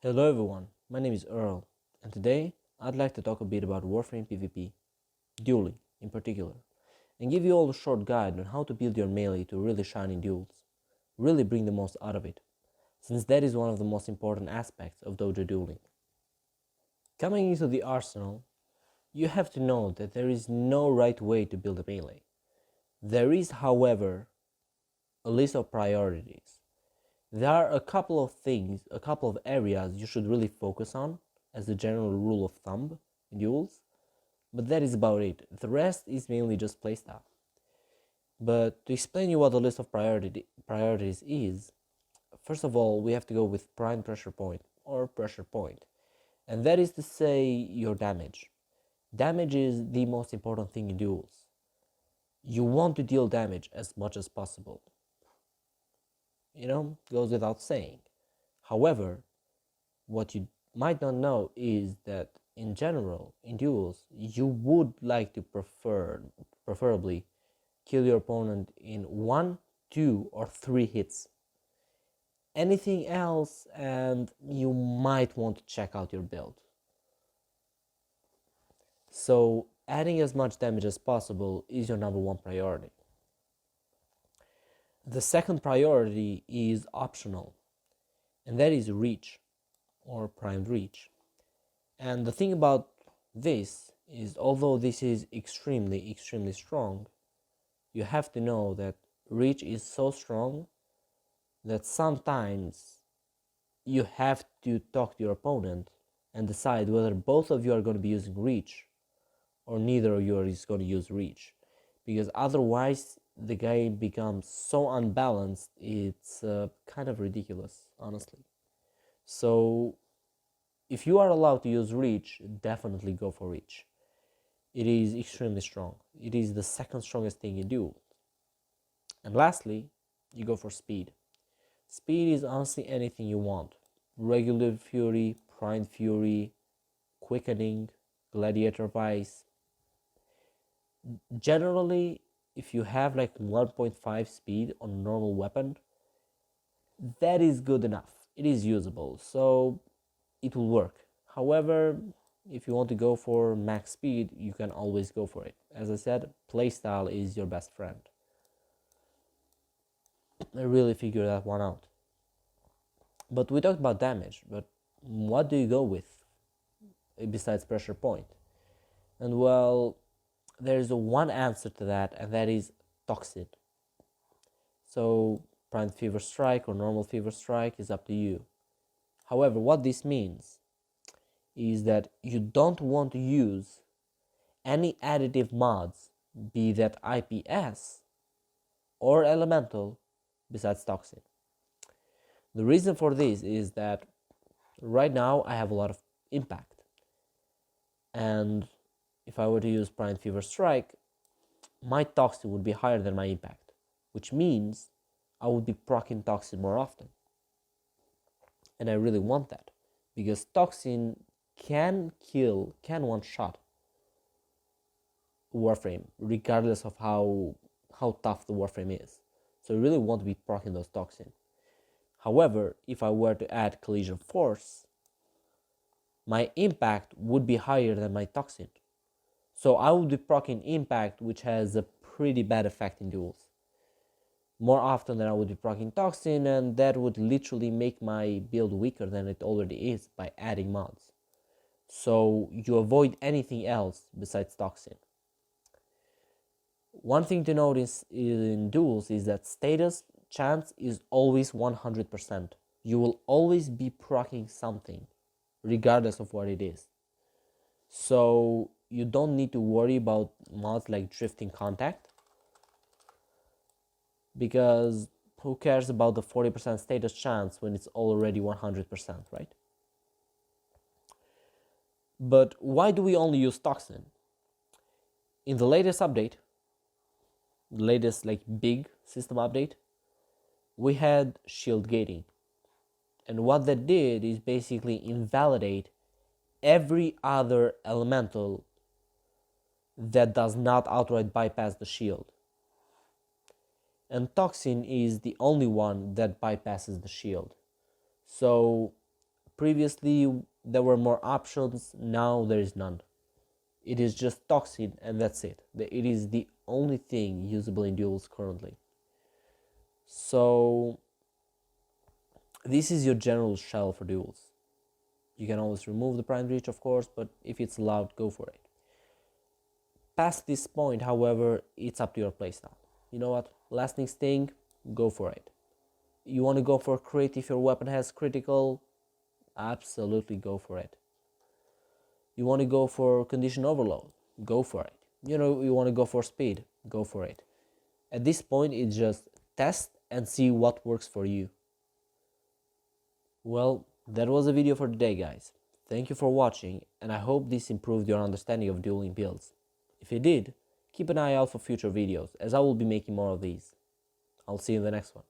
Hello everyone, my name is Earl, and today I'd like to talk a bit about Warframe PvP, dueling in particular, and give you all a short guide on how to build your melee to really shine in duels, really bring the most out of it, since that is one of the most important aspects of Dojo Dueling. Coming into the arsenal, you have to know that there is no right way to build a melee. There is, however, a list of priorities. There are a couple of things, a couple of areas you should really focus on as a general rule of thumb in duels, but that is about it. The rest is mainly just playstyle. But to explain you what the list of priorities is, first of all, we have to go with prime pressure point or pressure point, and that is to say your damage. Damage is the most important thing in duels. You want to deal damage as much as possible. Goes without saying. However, what you might not know is that in general, in duels, you would like to preferably kill your opponent in 1, 2, or 3 hits. Anything else, and you might want to check out your build. So, adding as much damage as possible is your number one priority. The second priority is optional, and that is reach or primed reach. And the thing about this is, although this is extremely strong, you have to know that reach is so strong that sometimes you have to talk to your opponent and decide whether both of you are going to be using reach or neither of you is going to use reach, because otherwise the game becomes so unbalanced, it's kind of ridiculous, honestly. So if you are allowed to use reach, definitely go for reach. It is extremely strong. It is the second strongest thing you do. And lastly, you go for speed. Speed is honestly anything you want. Regular Fury, Prime Fury, Quickening, Gladiator Vice. Generally, if you have like 1.5 speed on a normal weapon, that is good enough. It is usable, so it will work. However, if you want to go for max speed, you can always go for it. As I said, playstyle is your best friend. I really figured that one out. But we talked about damage, but what do you go with besides pressure point? And well, there's one answer to that, and that is Toxin. So Prime Fever Strike or normal Fever Strike is up to you. However, what this means is that you don't want to use any additive mods, be that IPS or elemental, besides Toxin. The reason for this is that right now I have a lot of impact, and if I were to use Prime Fever Strike, my Toxin would be higher than my impact, which means I would be proccing Toxin more often. And I really want that, because Toxin can one-shot Warframe, regardless of how tough the Warframe is. So I really want to be proccing those Toxin. However, if I were to add Collision Force, my impact would be higher than my Toxin. So I would be proccing impact, which has a pretty bad effect in duels, more often than I would be proccing Toxin, and that would literally make my build weaker than it already is by adding mods. So you avoid anything else besides Toxin. One thing to notice in duels is that status chance is always 100%. You will always be proccing something, regardless of what it is. So you don't need to worry about mods like Drifting Contact, because who cares about the 40% status chance when it's already 100%, right? But why do we only use Toxin? In the latest update, the latest like big system update, we had shield gating. And what that did is basically invalidate every other elemental that does not outright bypass the shield. And Toxin is the only one that bypasses the shield. So Previously, there were more options, now there is none. It is just Toxin and that's it. It is the only thing usable in duels currently. So, this is your general shell for duels. You can always remove the Prime Reach, of course, but if it's allowed, go for it. Past this point, however, it's up to your playstyle. You know what? Lasting Sting, go for it. You want to go for crit if your weapon has critical? Absolutely go for it. You want to go for condition overload? Go for it. You want to go for speed? Go for it. At this point, it's just test and see what works for you. Well, that was the video for today, guys. Thank you for watching, and I hope this improved your understanding of dueling builds. If it did, keep an eye out for future videos, as I will be making more of these. I'll see you in the next one.